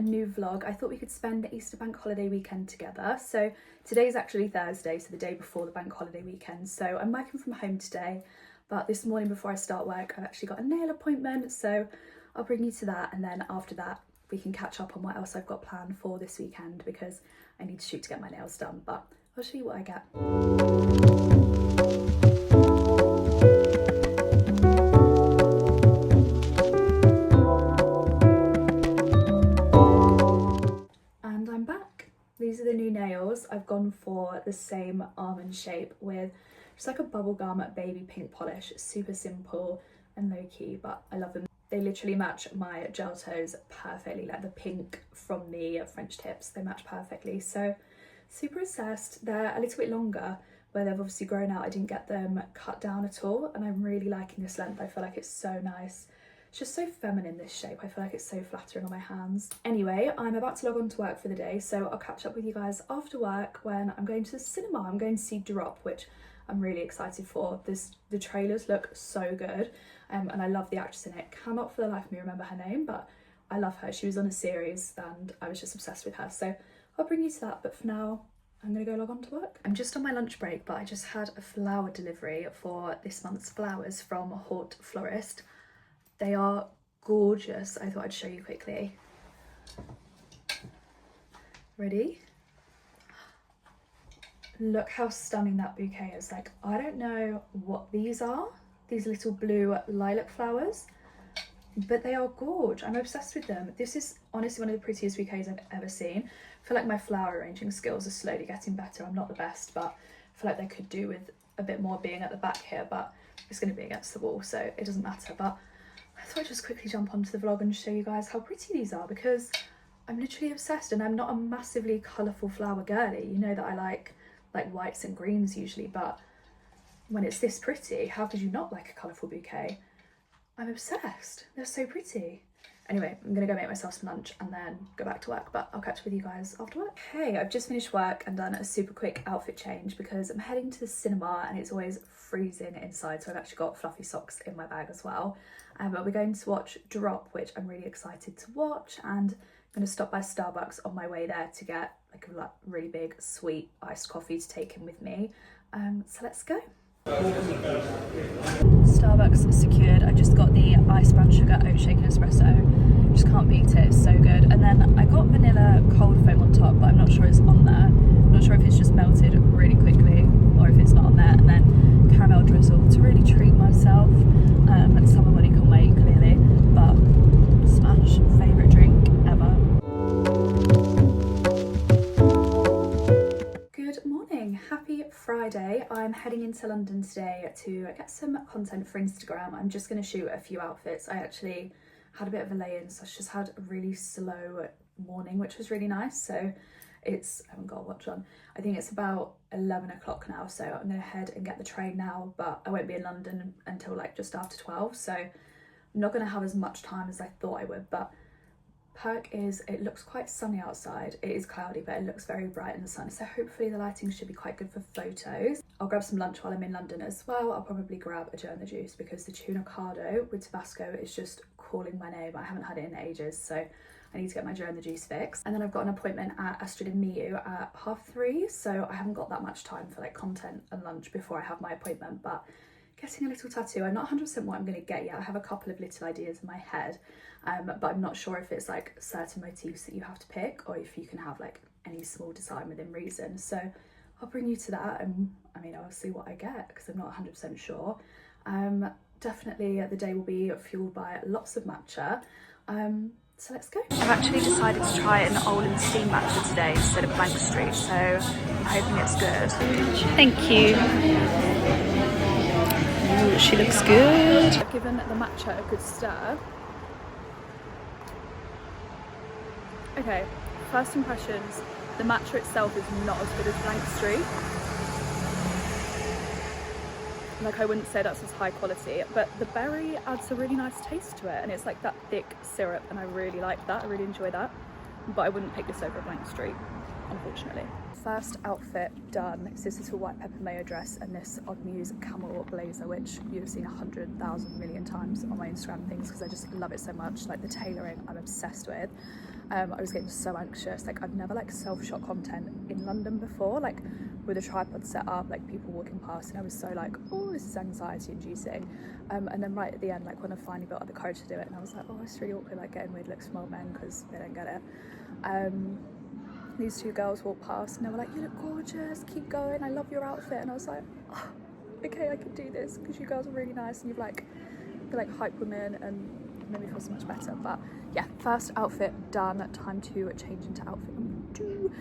new vlog. I thought we could spend the Easter bank holiday weekend together. So today's actually Thursday, so the day before the bank holiday weekend. So I'm working from home today, but this morning before I start work, I've actually got a nail appointment. So I'll bring you to that, and then after that, we can catch up on what else I've got planned for this weekend because I need to shoot to get my nails done, but I'll show you what I get. And I'm back. These are the new nails. I've gone for the same almond shape with just like a bubblegum baby pink polish. Super simple and low key, but I love them. They literally match my gel toes perfectly, like the pink from the French tips. They match perfectly, so super obsessed. They're a little bit longer, where they've obviously grown out. I didn't get them cut down at all, and I'm really liking this length. I feel like it's so nice. It's just so feminine, this shape. I feel like it's so flattering on my hands. Anyway, I'm about to log on to work for the day, so I'll catch up with you guys after work when I'm going to the cinema. I'm going to see Drop, which I'm really excited for. The trailers look so good, and I love the actress in it. Cannot for the life of me remember her name, but I love her. She was on a series and I was just obsessed with her. So I'll bring you to that, but for now, I'm gonna go log on to work. I'm just on my lunch break, but I just had a flower delivery for this month's flowers from Haute Florist. They are gorgeous. I thought I'd show you quickly. Ready? Look how stunning that bouquet is. Like, I don't know what these are, these little blue lilac flowers, but they are gorgeous. I'm obsessed with them. This is honestly one of the prettiest bouquets I've ever seen. I feel like my flower arranging skills are slowly getting better. I'm not the best, but I feel like they could do with a bit more being at the back here, but it's going to be against the wall, so it doesn't matter. But I thought I'd just quickly jump onto the vlog and show you guys how pretty these are, because I'm literally obsessed, and I'm not a massively colourful flower girly. You know that I like whites and greens usually, but when it's this pretty, how could you not like a colourful bouquet? I'm obsessed. They're so pretty. Anyway, I'm gonna go make myself some lunch and then go back to work, but I'll catch up with you guys after work. Hey, I've just finished work and done a super quick outfit change because I'm heading to the cinema and it's always freezing inside, so I've actually got fluffy socks in my bag as well. But we're going to watch Drop, which I'm really excited to watch, and I'm gonna stop by Starbucks on my way there to get like a really big sweet iced coffee to take in with me. So let's go. Starbucks secured. I just got the iced brown sugar oat shaken espresso. Just can't beat it, it's so good. And then I got vanilla cold foam on top, but I'm not sure it's on there. I'm not sure if it's just melted really quickly or if it's not on there. And then caramel drizzle to really treat myself. Like summer body can wait, clearly, but smash, favourite drink ever. Good morning, happy Friday. I'm heading into London today to get some content for Instagram. I'm just going to shoot a few outfits. I actually had a bit of a lay-in, so I just had a really slow morning, which was really nice. So I haven't got a watch on. I think it's about 11 o'clock now, so I'm going to head and get the train now, but I won't be in London until like just after 12, so I'm not going to have as much time as I thought I would. But perk is it looks quite sunny outside. It is cloudy, but it looks very bright in the sun, so hopefully the lighting should be quite good for photos. I'll grab some lunch while I'm in London as well. I'll probably grab a Joe juice because the tuna cardo with Tabasco is just calling my name. I haven't had it in ages, so I need to get my Joe juice fixed. And then I've got an appointment at Astrid and Miu at 3:30, so I haven't got that much time for like content and lunch before I have my appointment. But getting a little tattoo, I'm not 100% what I'm going to get yet. I have a couple of little ideas in my head, but I'm not sure if it's like certain motifs that you have to pick or if you can have like any small design within reason. So I'll bring you to that, and I mean, I'll see what I get because I'm not 100% sure. Definitely the day will be fueled by lots of matcha. So let's go. I've actually decided to try an Olin steam matcha today instead of Blank Street, so I'm hoping it's good. Thank you. Ooh, she looks good. I've given the matcha a good stir. Okay, first impressions, the matcha itself is not as good as Blank Street. Like, I wouldn't say that's as high quality, but the berry adds a really nice taste to it, and it's like that thick syrup, and I really like that. I really enjoy that, but I wouldn't pick this over Blank Street, unfortunately. First outfit done. It's this little white pepper mayo dress and this Odd Muse camel blazer, which you've seen 100,000 million times on my Instagram things because I just love it so much. Like the tailoring, I'm obsessed with. I was getting so anxious. Like, I've never like self-shot content in London before, like with a tripod set up, like people walking past, and I was so like, oh, this is anxiety inducing. And then right at the end, like when I finally built up the courage to do it, and I was like, oh, it's really awkward, like getting weird looks from old men because they don't get it. These two girls walked past and they were like, you look gorgeous, keep going, I love your outfit. And I was like, oh, okay, I can do this because you girls are really nice and you've like, you're like hype women, and made me feel so much better. But yeah, first outfit done, time to change into outfit number 2.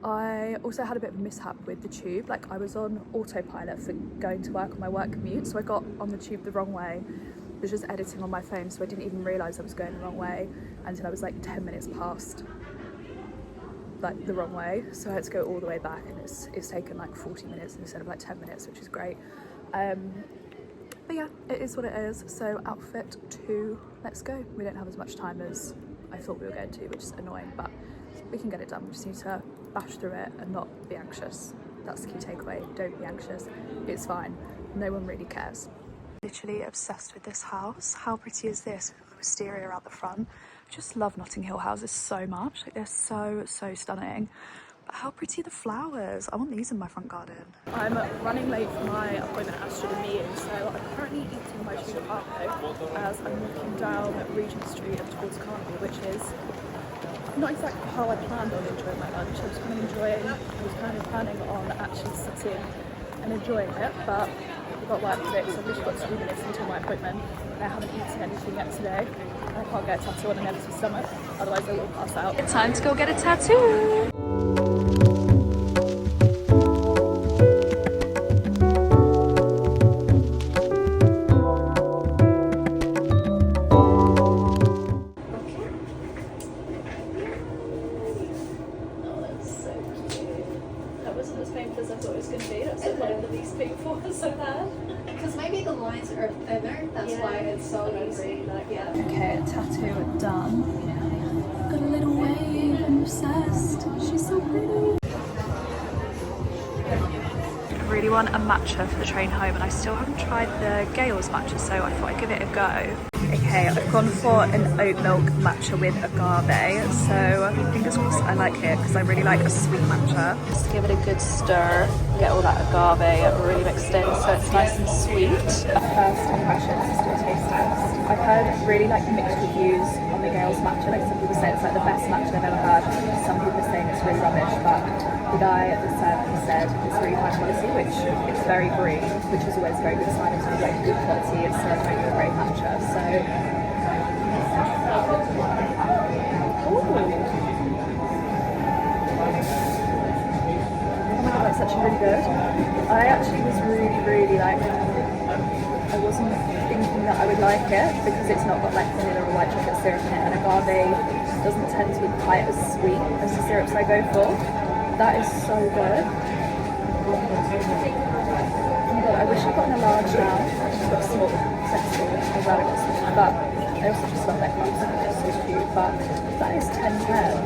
I also had a bit of a mishap with the tube. Like, I was on autopilot for going to work on my work commute, so I got on the tube the wrong way. I was just editing on my phone, so I didn't even realise I was going the wrong way until I was like 10 minutes past like the wrong way, so I had to go all the way back, and it's taken like 40 minutes instead of like 10 minutes, which is great. But yeah, it is what it is. So outfit 2, let's go. We don't have as much time as I thought we were going to, which is annoying, but we can get it done. We just need to bash through it and not be anxious. That's the key takeaway. Don't be anxious. It's fine. No one really cares. Literally obsessed with this house. How pretty is this? Wisteria out the front. I just love Notting Hill houses so much. Like, they're so stunning. But how pretty are the flowers? I want these in my front garden. I'm running late for my appointment at Ashton and Meeting, so I'm currently eating my tuna taco as I'm walking down Regent Street and towards Carnival, which is not exactly how I planned on enjoying my lunch. I was kind of planning on actually sitting and enjoying it, but we've got work to do, so I've just got 2 minutes until my appointment, and I haven't eaten anything yet today. I can't get a tattoo on an empty stomach, otherwise I will pass out. It's time to go get a tattoo! Okay, tattoo done. Got a little wave, I'm obsessed. She's so pretty. I really want a matcha for the train home, and I still haven't tried the Gales matcha, so I thought I'd give it a go. Okay, I've gone for an oat milk matcha with agave, so fingers crossed I like it because I really like a sweet matcha. Just give it a good stir, get all that agave really mixed in so it's nice and sweet. First impressions, just do a taste test. I've heard really like mixed reviews on the Gales matcha. Like, some people say it's like the best matcha they've ever had, some people are saying it's really rubbish, but the guy at the server said it's really high quality, which it's very green, which is always very good sign in terms of like good quality. It's serving a great matcha. So that's actually really good. I actually was really like, I wasn't thinking that I would like it because it's not got like vanilla or white chocolate syrup in it, and agave doesn't tend to be quite as sweet as the syrups I go for. That is so good. Oh my god, I wish I'd gotten a large now. I've got small, sensible, I'm glad I got small, but I also just love their cups, I think they're so cute, but that is 10/10.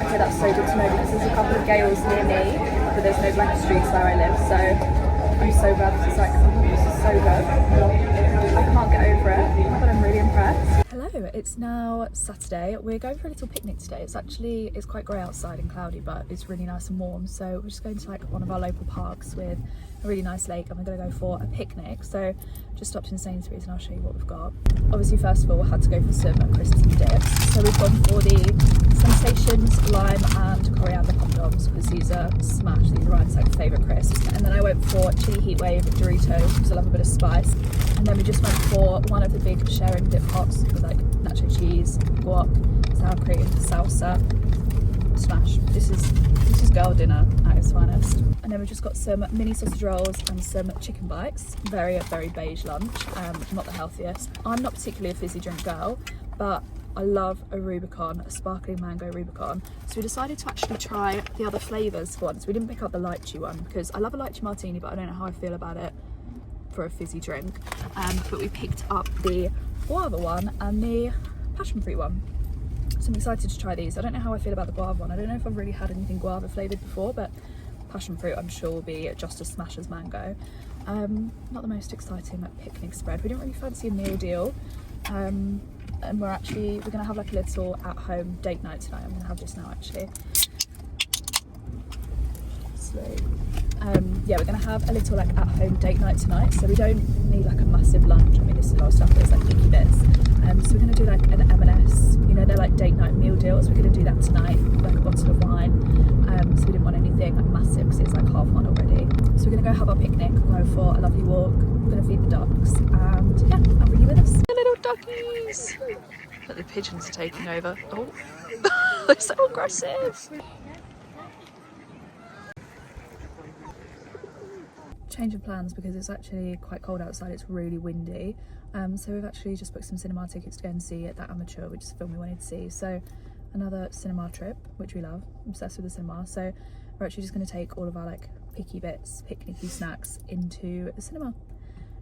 Okay, that's so good to know because there's a couple of Gales near me, but there's no blank streets where I live, so I'm so glad this is like, this is so good. I can't get over it, but I'm really impressed. Hello, it's now Saturday. We're going for a little picnic today. It's quite grey outside and cloudy, but it's really nice and warm. So we're just going to like one of our local parks with a really nice lake, and we're going to go for a picnic. So just stopped in Sainsbury's and I'll show you what we've got. Obviously, first of all, we had to go for some crisps and dips. So we've gone for the Sensations lime and coriander condoms because these are smash. These are Ryan's like favourite crisps. And then I went for chili heat wave Doritos because I love a bit of spice. And then we just went for one of the big sharing dip pots with like nacho cheese, guac, sour cream, salsa. Smash. This is girl dinner at its finest. And then we just got some mini sausage rolls and some chicken bites. Very beige lunch. Not the healthiest. I'm not particularly a fizzy drink girl, but I love a Rubicon, a sparkling mango Rubicon. So we decided to actually try the other flavours for once. We didn't pick up the lychee one because I love a lychee martini, but I don't know how I feel about it for a fizzy drink. But we picked up the guava one and the passion fruit one. So I'm excited to try these. I don't know how I feel about the guava one. I don't know if I've really had anything guava flavoured before, but passion fruit I'm sure will be just as smash as mango. Not the most exciting picnic spread. We didn't really fancy a meal deal. and we're gonna have like a little at-home date night tonight. I'm gonna have this now actually. Yeah, we're gonna have a little like at-home date night tonight, so we don't need like a massive lunch. I mean, this is a lot of stuff, but it's like picky bits. So we're gonna do like an M&S, you know, they're like date night meal deals. We're gonna do that tonight, like a bottle of wine. So we didn't want anything like massive because it's like 1:30 already. So we're gonna go have our picnic, go for a lovely walk. We're gonna feed the ducks, and yeah, I'll bring you with us. The little duckies. But the pigeons are taking over. Oh, they're so aggressive. Change of plans because it's actually quite cold outside. It's really windy. So we've actually just booked some cinema tickets to go and see That Amateur, which is a film we wanted to see. So another cinema trip, which we love, obsessed with the cinema. So we're actually just going to take all of our like picky bits, picnicky snacks into the cinema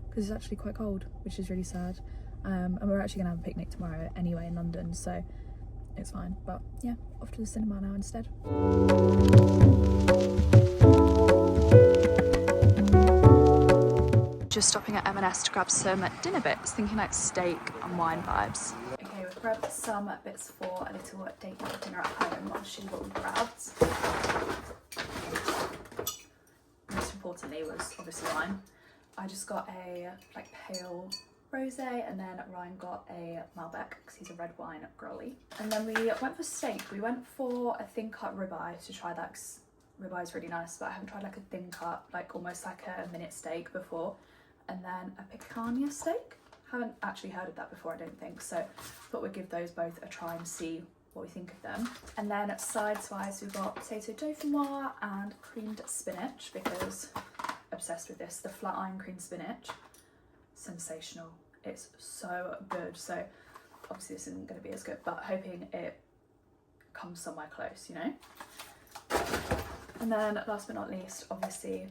because it's actually quite cold, which is really sad. And we're actually going to have a picnic tomorrow anyway in London, so it's fine. But yeah, off to the cinema now instead. Just stopping at M&S to grab some dinner bits, thinking like steak and wine vibes. Okay, we've grabbed some bits for a little date night dinner at home. I'll show you what we grabbed. Most importantly was obviously wine. I just got a like pale rosé, and then Ryan got a Malbec because he's a red wine girly. And then we went for steak. We went for a thin cut ribeye to try that. Ribeye is really nice, but I haven't tried like a thin cut, like almost like a minute steak before. And then a picanha steak. Haven't actually heard of that before, I don't think, so thought we'd give those both a try and see what we think of them. And then sides-wise we've got potato dauphinoise and creamed spinach, because obsessed with this. The flat iron creamed spinach, sensational. It's so good. So obviously this isn't going to be as good, but hoping it comes somewhere close, you know. And then last but not least, obviously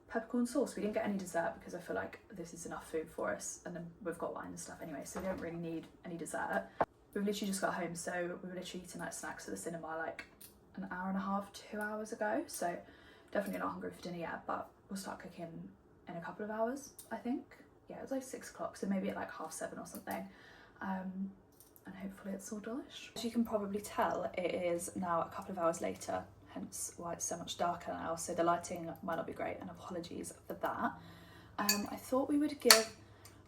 peppercorn sauce. We didn't get any dessert because I feel like this is enough food for us, and then we've got wine and stuff anyway, so we don't really need any dessert. We've literally just got home, so we were literally eating like snacks at the cinema like an hour and a half, 2 hours ago, so definitely not hungry for dinner yet, but we'll start cooking in a couple of hours, I think. Yeah, it was like 6 o'clock, so maybe at like 7:30 or something, and hopefully it's all delish. As you can probably tell, it is now a couple of hours later, hence why it's so much darker now, so the lighting might not be great, and apologies for that. I thought we would give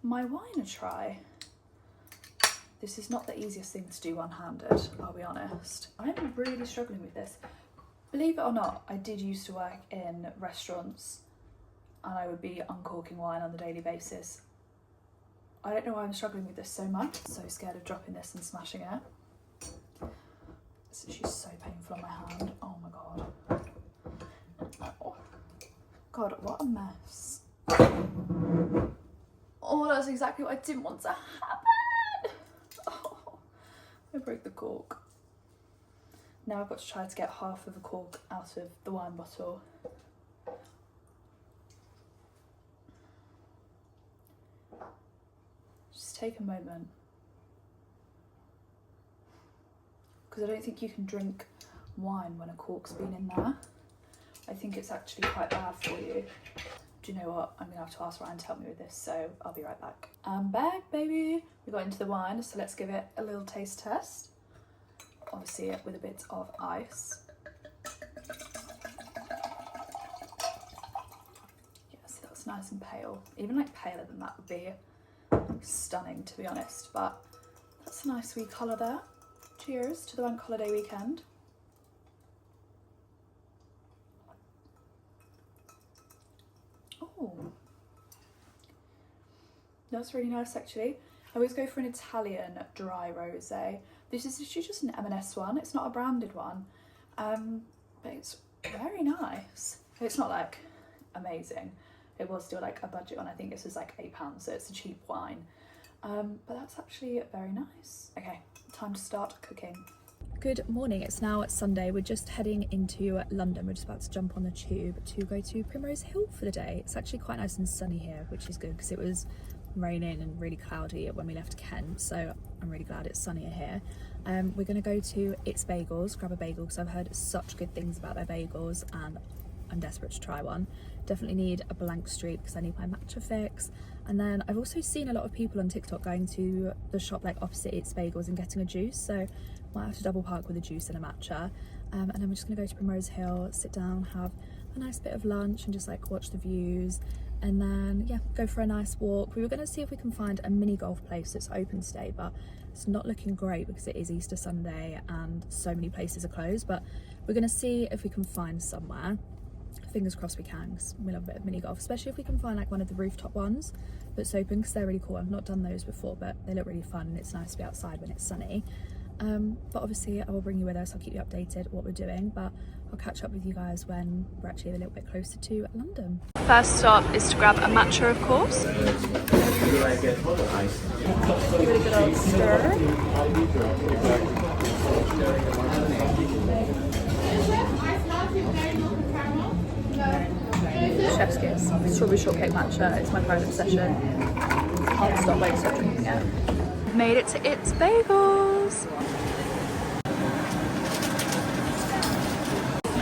my wine a try. This is not the easiest thing to do one-handed, I'll be honest. I'm really struggling with this. Believe it or not, I did used to work in restaurants and I would be uncorking wine on a daily basis. I don't know why I'm struggling with this so much. So scared of dropping this and smashing it. It's actually so painful on my hand. Oh my god. Oh. God, what a mess. Oh, that's exactly what I didn't want to happen. Oh, I broke the cork. Now I've got to try to get half of a cork out of the wine bottle. Just take a moment. Because I don't think you can drink wine when a cork's been in there. I think it's actually quite bad for you. Do you know what? I'm gonna have to ask Ryan to help me with this, so I'll be right back. I'm back, baby. We got into the wine, so let's give it a little taste test. Obviously with a bit of ice. Yes, that's nice and pale. Even like paler than that would be stunning, to be honest, but that's a nice wee colour there. Cheers to the bank holiday weekend. Oh, that's really nice actually. I always go for an Italian dry rosé. This is actually just an M&S one. It's not a branded one, but it's very nice. It's not like amazing. It was still like a budget one. I think this was like £8, so it's a cheap wine. But that's actually very nice. Okay, time to start cooking. Good morning, it's now Sunday. We're just heading into London. We're just about to jump on the tube to go to Primrose Hill for the day. It's actually quite nice and sunny here, which is good because it was raining and really cloudy when we left Kent, so I'm really glad it's sunnier here. We're going to go to It's Bagels, grab a bagel because I've heard such good things about their bagels and I'm desperate to try one. Definitely need a blank streak because I need my matcha fix. And then I've also seen a lot of people on TikTok going to the shop like opposite It's Bagels and getting a juice, so might have to double park with a juice and a matcha. And then we're just gonna go to Primrose Hill, sit down, have a nice bit of lunch and just like watch the views, and then yeah, go for a nice walk. We were gonna see if we can find a mini golf place that's open today, but it's not looking great because it is Easter Sunday and so many places are closed, but we're gonna see if we can find somewhere. Fingers crossed we can, because we love a bit of mini golf, especially if we can find like one of the rooftop ones that's open, because they're really cool. I've not done those before, but they look really fun and it's nice to be outside when it's sunny. But obviously I will bring you with us, I'll keep you updated what we're doing, but I'll catch up with you guys when we're actually a little bit closer to London. First stop is to grab a matcha, of course. Really good old stir. Chef's kiss. Strawberry shortcake matcha. It's my private obsession. Can't stop waiting to stop drinking it. Made it to It's Bagels.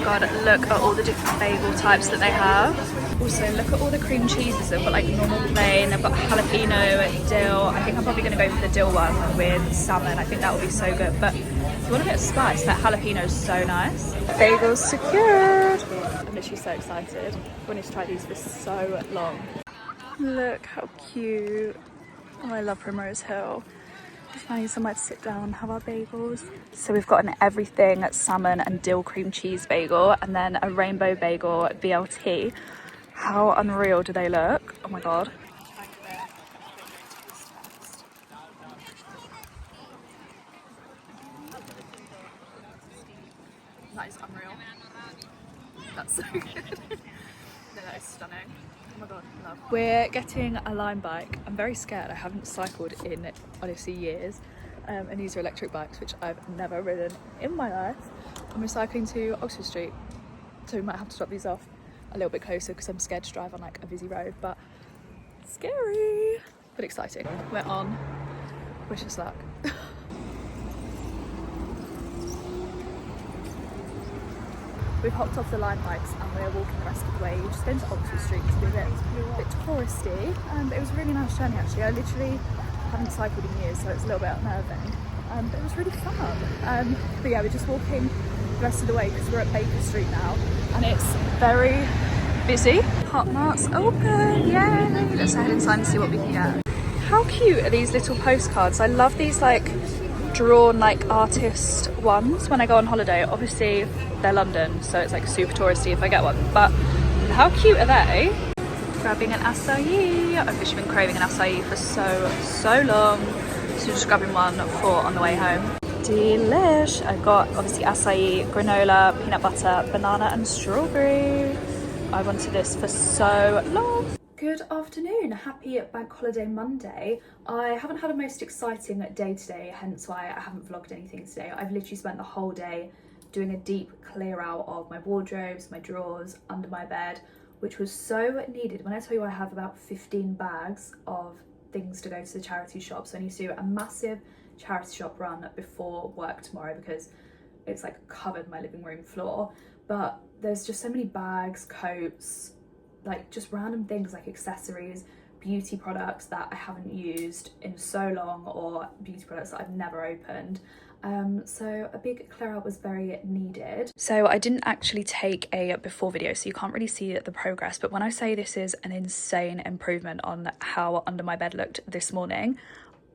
God, look at all the different bagel types that they have. Also, look at all the cream cheeses. They've got like normal plain, they've got jalapeno, dill. I think I'm probably going to go for the dill one with salmon. I think that will be so good. But if you want a bit of spice, that jalapeno is so nice. Bagels secured. I'm literally so excited. I wanted to try these for so long. Look how cute. Oh, I love Primrose Hill. Just finding somewhere to sit down and have our bagels. So we've got an everything salmon and dill cream cheese bagel, and then a rainbow bagel BLT. How unreal do they look? Oh my god. That is unreal. That's so good. No, that is stunning. Oh my god, love. We're getting a Lime bike. I'm very scared. I haven't cycled in honestly years. And these are electric bikes, which I've never ridden in my life. And we're cycling to Oxford Street. So we might have to drop these off a little bit closer because I'm scared to drive on like a busy road, but scary, but exciting. We're on. Wish us luck. We've hopped off the Lime bikes and we're walking the rest of the way. We're just going to Oxford Street to be a bit touristy. But it was a really nice journey actually. I literally haven't cycled in years, so it's a little bit unnerving. But it was really fun. But yeah, we're just walking the rest of the way because we're at Baker Street now and it's very busy. Hot Mart's open, yay! Let's head inside and see what we can get. How cute are these little postcards? I love these like drawn like artist ones when I go on holiday. Obviously they're London, so it's like super touristy if I get one, but how cute are they? Grabbing an acai. I've literally been craving an acai for so long, so just grabbing one for on the way home. Delish. I got obviously acai, granola, peanut butter, banana and strawberry. I wanted this for so long. Good afternoon, happy bank holiday Monday. I haven't had a most exciting day today, hence why I haven't vlogged anything today. I've literally spent the whole day doing a deep clear out of my wardrobes, my drawers, under my bed, which was so needed. When I tell you I have about 15 bags of things to go to the charity shop, so I need to do a massive charity shop run before work tomorrow because it's like covered my living room floor. But there's just so many bags, coats, like just random things like accessories, beauty products that I haven't used in so long, or beauty products that I've never opened. So a big clear out was very needed. So I didn't actually take a before video, so you can't really see the progress, but when I say this is an insane improvement on how under my bed looked this morning,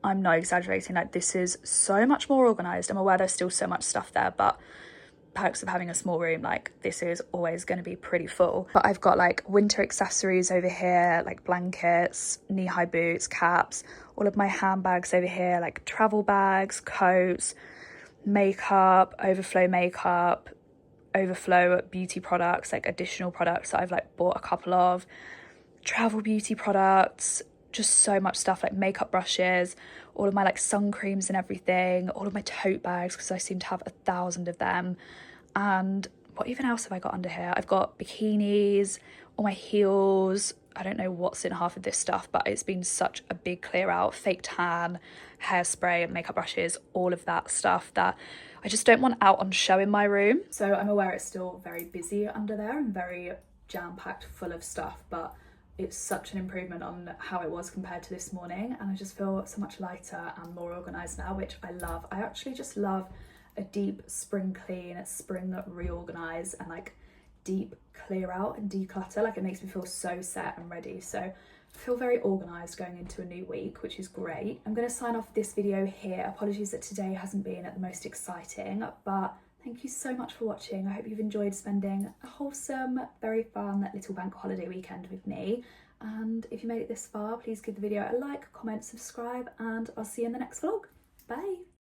I'm not exaggerating. Like, this is so much more organized. I'm aware there's still so much stuff there, but perks of having a small room, like this is always going to be pretty full. But I've got like winter accessories over here, like blankets, knee-high boots, caps, all of my handbags over here, like travel bags, coats, makeup, overflow beauty products, like additional products that I've like bought a couple of, travel beauty products, just so much stuff, like makeup brushes, all of my like sun creams and everything, all of my tote bags because I seem to have 1,000 of them. And what even else have I got under here? I've got bikinis, all my heels. I don't know what's in half of this stuff, but it's been such a big clear out. Fake tan, hairspray, makeup brushes, all of that stuff that I just don't want out on show in my room. So I'm aware it's still very busy under there and very jam-packed full of stuff, but it's such an improvement on how it was compared to this morning, and I just feel so much lighter and more organised now, which I love. I actually just love a deep spring clean, spring reorganise, and like deep clear out and declutter. Like, it makes me feel so set and ready. So I feel very organised going into a new week, which is great. I'm going to sign off this video here. Apologies that today hasn't been the most exciting, but thank you so much for watching. I hope you've enjoyed spending a wholesome, very fun little bank holiday weekend with me. And if you made it this far, please give the video a like, comment, subscribe, and I'll see you in the next vlog. Bye.